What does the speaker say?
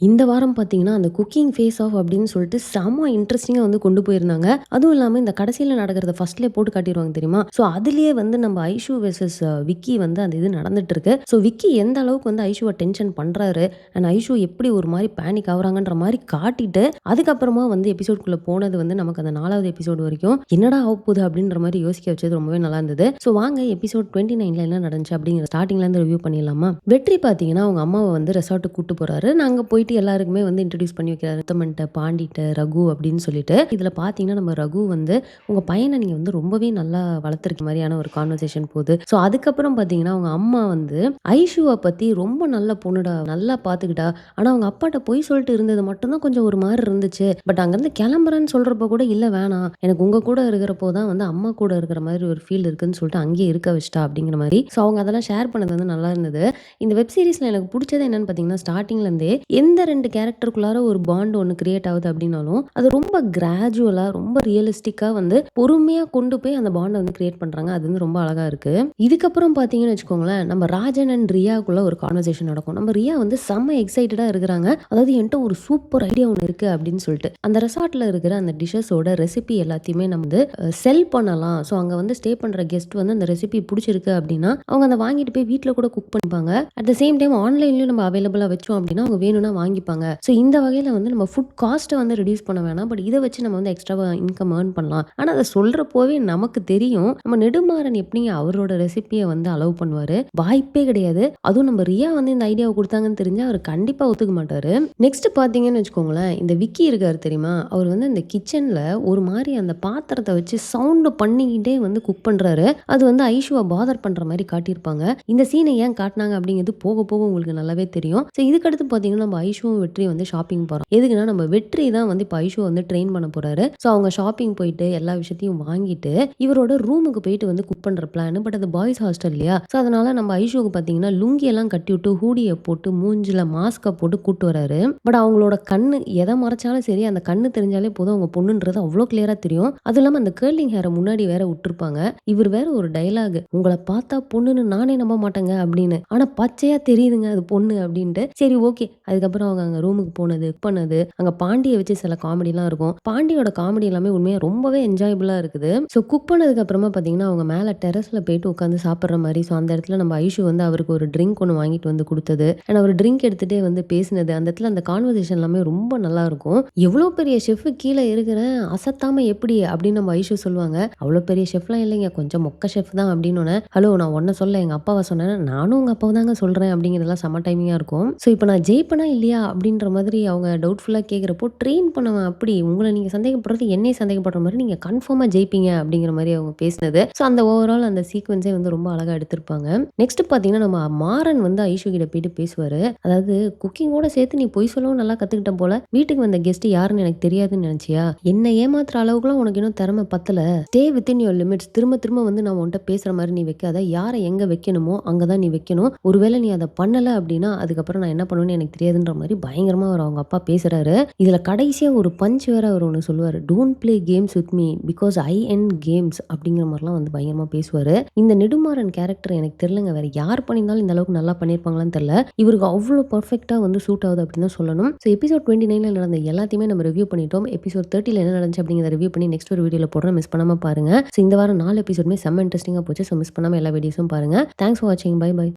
இந்த வாரம் பார்த்தீங்கன்னா, அந்த குக்கிங் ஃபேஸ் ஆஃப் அப்படின்னு சொல்லிட்டு செம்ம இன்ட்ரஸ்டிங்கா வந்து கொண்டு போயிருந்தாங்க. அதுவும் இல்லாம இந்த கடைசியில நடக்கிறத ஃபர்ஸ்ட்லயே போட்டு காட்டிருவாங்க தெரியுமா? ஸோ அதிலேயே வந்து நம்ம ஐஷு வெர்சஸ் விக்கி வந்து அந்த இது நடந்துட்டு இருக்கு. ஸோ விக்கி எந்த அளவுக்கு வந்து ஐஷுவ டென்ஷன் பண்றாரு, அண்ட் ஐஷு எப்படி ஒரு மாரி பேனிக் ஆகுறாங்கன்ற மாரி காட்டிட்டு, அதுக்கப்புறமா வந்து எபிசோட்குள்ள போனது வந்து நமக்கு அந்த 4வது எபிசோட் வரைக்கும் என்னடா ஆகப்போகுது அப்படின்ற மாரி யோசிக்க வச்சது ரொம்பவே நல்லா இருந்தது. ஸோ வாங்க எபிசோட் 29ல என்ன நடந்துச்சு அப்படிங்கிற ஸ்டார்ட்டிங்ல இருந்து ரிவ்யூ பண்ணிடலாமா? வெற்றி பார்த்தீங்கன்னா, அவங்க அம்மாவ வந்து ரெசார்ட்டுக்கு கூட்டு போறாரு. நாங்க போயிட்டு எல்லாருக்குமே வந்து இன்ட்ரோடியூஸ் பண்ணி வைக்கிறாரு. உத்தமன்ட்ட, பாண்டிட்ட, ரகு அப்படின்னு சொல்லிட்டு. இதுல பார்த்தீங்கன்னா, நம்ம ரகு வந்து உங்க பையன நீங்க வந்து ரொம்பவே நல்லா வளர்த்துருக்க மாரியான ஒரு கான்வர்சேஷன் போகுது. ஸோ அதுக்கப்புறம் பார்த்தீங்கன்னா, அவங்க அம்மா வந்து ஐஷுவ பத்தி ரொம்ப நல்ல பொண்ணுடா, நல்லா பார்த்துக்கிட்டா. ஆனா அவங்க அப்பாட்ட பொய் சொல்லிட்டு இருந்தது மட்டும் தான் கொஞ்சம் ஒரு மாரி இருந்துச்சு. பட் அங்கருந்து கிளம்புறேன்னு சொல்றப்போ கூட இல்ல வேணாம். எனக்கு உங்க கூட இருக்கிறப்போ தான் வந்து அம்மா கூட இருக்கிற மாதிரி ஒரு ஃபீல் இருக்குன்னு சொல்லிட்டு அங்கேயே இருக்க வச்சுட்டா அப்படிங்கிற மாரி. ஸோ அவங்க அதெல்லாம் ஷேர் பண்ணது வந்து நல்லா இருந்தது. இந்த வெப் சீரிஸ்ல எனக்கு புடிச்சது என்னன்னு பார்த்தீங்கன்னா, ஸ்டார்ட்டிங்ல இருந்தே எந்த 2 கேரக்டருக்குள்ளார ஒரு பாண்ட் ஒண்ணு கிரியேட் ஆகுது அப்படின்னாலும், அது ரொம்ப கிராஜுவலா, ரொம்ப ரியலிஸ்டிக்கா வந்து பொறுமையா கொண்டு போய் அந்த பாண்ட வந்து கிரியேட் பண்றாங்க. அது வந்து ரொம்ப அழகா இருக்கு. இதுக்கப்புறம் பார்த்தீங்கன்னு வச்சுக்கோங்களேன், நம்ம ராஜன் அண்ட் ரியாக்குள்ள ஒரு கான்வர்சேஷன் நடக்கும். நம்ம ரியா வந்து செம்ம எக்ஸைட்டடா இருக்கிறாங்க. அதாவது என்ட்ட ஒரு சூப்பர் ஐடியா ஒண்ணு இருக்கு அப்படின்னு சொல்லிட்டு. அந்த ரெசார்ட்ல இருக்கிற அந்த டிஷ்ஷஸோட ரெசிபி எல்லாத்தையுமே நம்ம வந்து செல் பண்ணலாம். ஸோ அங்க வந்து ஸ்டே பண்ற கெஸ்ட் வந்து அந்த ரெசிபி புடிச்சிருக்கு அப்படின்னா, அவங்க அத வாங்கிட்டு போய் வீட்ல கூட குக் பண்ணிப்பாங்க. அட் த சேம் டைம் ஆன்லைன்லயும் நம்ம அவைலபிளா வச்சோம் அப்படின்னா, அவங்க வேணும்னா வாங்கிப்பாங்க. ஸோ இந்த வகையில வந்து நம்ம ஃபுட் காஸ்ட்ட வந்து ரெடியூஸ் பண்ண வேணாம். பட் இத வச்சு நம்ம வந்து எக்ஸ்ட்ராவா இன்கம் ஏர்ன் பண்ணலாம். ஆனா அத சொல்றப்போவே நமக்கு தெரியும். நம்ம நெடுமாறன் எப்படிங்க அவரோட ரெசிபிய வந்து அலோவ் பண்ணுவாரு? வாய்ப்பே கிடையாது. அதுவும் நம்ம ரியா வந்து இந்த ஐடியாவ குடுத்தாங்கன்னு தெரிஞ்சா அவரு கண்டிப்பா ஒத்துக்க மாட்டாரு. நெக்ஸ்ட் பார்த்தீங்கன்னு வச்சுக்கோங்களேன், இந்த விக்கி இருக்காரு தெரியுமா? அவர் வந்து இந்த கிச்சன்ல ஒரு மாரி அந்த பாத்திரத்த வச்சு சவுண்ட் பண்ணிக்கிட்டே வந்து குக் பண்றாரு. அது வந்து ஐஷுவ பாதர் பண்ற மாரி காட்டியிருப்பாங்க. இந்த சீன ஏன் காட்டுனாங்க அப்படிங்கிறது போக போக உங்களுக்கு நல்லாவே தெரியும். ஸோ இதுக்கடுத்து பார்த்தீங்கன்னா, நம்ம ஐஷுவும் வெற்றியும் வந்து ஷாப்பிங் போறோம். எதுக்குன்னா நம்ம வெற்றி தான் வந்து இப்ப ஐஷுவ வந்து ட்ரெயின் பண்ண போறாரு. ஸோ அவங்க ஷாப்பிங் போயிட்டு எல்லா விஷயத்தையும் வாங்கிட்டு, இவரோட ரூமுக்கு போயிட்டு வந்து குக் பண்ற பிளான். பட் அது பாய்ஸ் ஹாஸ்டல் இல்லையா? ஸோ அதனால நம்ம ஐஷுவுக்கு பார்த்தீங்கன்னா, லுங்கி எல்லாம் கட்டிவிட்டு, ஹூடிய போட்டு, மூஞ்சில மாஸ்க்க போட்டு கூட்டு வராரு. பட் அவங்களோட கண்ணு எத மறைச்சாலும் சரி, அந்த கண்ணு தெரிஞ்சாலே போதும் அவங்க பொண்ணுன்றது அவ்ளோ கிளியரா தெரியும். அதுவும் இல்லாம அந்த கர்லிங் ஹேர முன்னாடி வேற விட்டுருப்பாங்க. இவர் வேற ஒரு டயலாக், "உங்கள பார்த்தா பொண்ணுன்னு நானே நம்ப மாட்டேங்க" அப்படின்னு. ஆனா பச்சையா தெரியுதுங்க அது பொண்ணு அப்படின்ட்டு. சரி ஓகே. அதுக்கப்புறம் அவங்க அங்க ரூமுக்கு போனது, குக் பண்ணது, அங்க பாண்டிய வச்சு சில காமெடிலாம் இருக்கும். பாண்டியோட காமெடி எல்லாமே உண்மையா ரொம்பவே என்ஜாயபிளா இருக்குது. ஸோ குக் பண்ணதுக்கு அப்புறமா பார்த்தீங்கன்னா, அவங்க மேல டெர்ரஸ்ல போயிட்டு உட்காந்து சாப்பிடுற மாரி. ஸோ அந்த இடத்துல நம்ம ஐஷு வந்து அவருக்கு ஒரு ட்ரிங்க் ஒண்ணு வாங்கிட்டு வந்து குடுத்தது. அண்ட் அவர் ட்ரிங்க் எடுத்துட்டே வந்து பேசினது. அந்த இடத்துல அந்த கான்வர்சேஷன் எல்லாமே ரொம்ப நல்லா இருக்கும். "எவ்வளோ பெரிய செஃப் கீழ இருக்கிறேன், அசத்தாம எப்படி?" அப்படின்னு நம்ம ஐஷு சொல்லுவாங்க. "அவ்வளோ பெரிய செஃப்லாம் இல்லைங்க. கொஞ்சம் மொக்க செஃப் தான்" அப்படின்னோனே, "ஹலோ நான் உன்ன சொல்லல எங்க அப்பாவ சொன்னேன். நானும் உங்க அப்பாவ தாங்க சொல்றேன்" அப்படிங்கிறதெல்லாம் செம்ம டைமிங்கா இருக்கும். ஸோ இப்ப நான் ஜெயிப்பனா இல்லையா அப்படின்ற மாதிரி அவங்க டவுட்ஃபுல்லா கேட்கிறப்போ, "ட்ரெயின் பண்ணவன் அப்படி. உங்கள நீங்க சந்தேகப்படுறது என்னைய சந்தேகப்படுற மாரி நீங்க கன்ஃபார்மா ஜெயிப்பீங்க" அப்படிங்கிற மாரி அவங்க பேசினது. ஸோ அந்த ஓவரால் அந்த சீக்வென்ஸே வந்து ரொம்ப அழகா எடுத்திருப்பாங்க. நெக்ஸ்ட் பார்த்தீங்கன்னா, நம்ம மாறன் வந்து ஐஷு கிட்ட போயிட்டு பேசுவாரு. அதாவது, "குக்கிங்கோட சேர்த்து நீ பொய் சொல்லவும் நல்லா கத்துக்கிட்ட போல. வீட்டுக்கு வந்த கெஸ்ட் யாருன்னு எனக்கு தெரியாதுன்னு நினைச்சியா? என்ன ஏமாத்துற அளவுக்குலாம் உனக்கு இன்னும் திறமை பத்தல. Stay within your limits. திரும்ப திரும்ப வந்து நான் உன்ட்ட பேசுற மாரி நீ வைக்காத. யார எங்க வைக்கணுமோ அங்க தான் நீ வைக்கணும். ஒருவேளை நீ அத பண்ணல அப்படின்னா, அதுக்கப்புறம் நான் என்ன பண்ணுவேன்னு எனக்கு தெரியாதுன்ற" மாரி பயங்கரமா அவர் அவங்க அப்பா பேசுறாரு. இதுல கடைசியா ஒரு பஞ்ச் வேற அவர் ஒண்ணு சொல்லுவாரு. "Don't play games with me because I end games" அப்படிங்கிற மாரிலாம் வந்து பயங்கரமா பேசுவாரு. இந்த நெடுமாறன் கேரக்டர் எனக்கு தெரியலங்க. வேற யார் பண்ணியிருந்தாலும் இந்த அளவுக்கு நல்லா பண்ணியிருப்பாங்களான்னு தெரியல. இவருக்கு அவ்ளோ பெர்ஃபெக்ட்டா வந்து சூட் ஆகுது அப்படின்னு தான் சொல்லணும். ஸோ எபிசோட் 29ல நடந்த எல்லாத்தையுமே நம்ம ரிவ்யூ பண்ணிட்டோம். எபிசோட் 30ல என்ன நடந்துச்சு அப்படிங்கிறத ரிவ்யூ பண்ணி நெக்ஸ்ட் ஒரு வீடியோல போடுறேன். மிஸ் பண்ணாம பாருங்க. ஸோ இந்த வாரம் 4 எபிசோடுமே செம்ம இன்ட்ரெஸ்டிங்கா போச்சு. ஸோ மிஸ் பண்ணாம எல்லா வீடியோஸும் பாருங்க. தேங்க்ஸ் ஃபார் வாட்சிங். Bye by.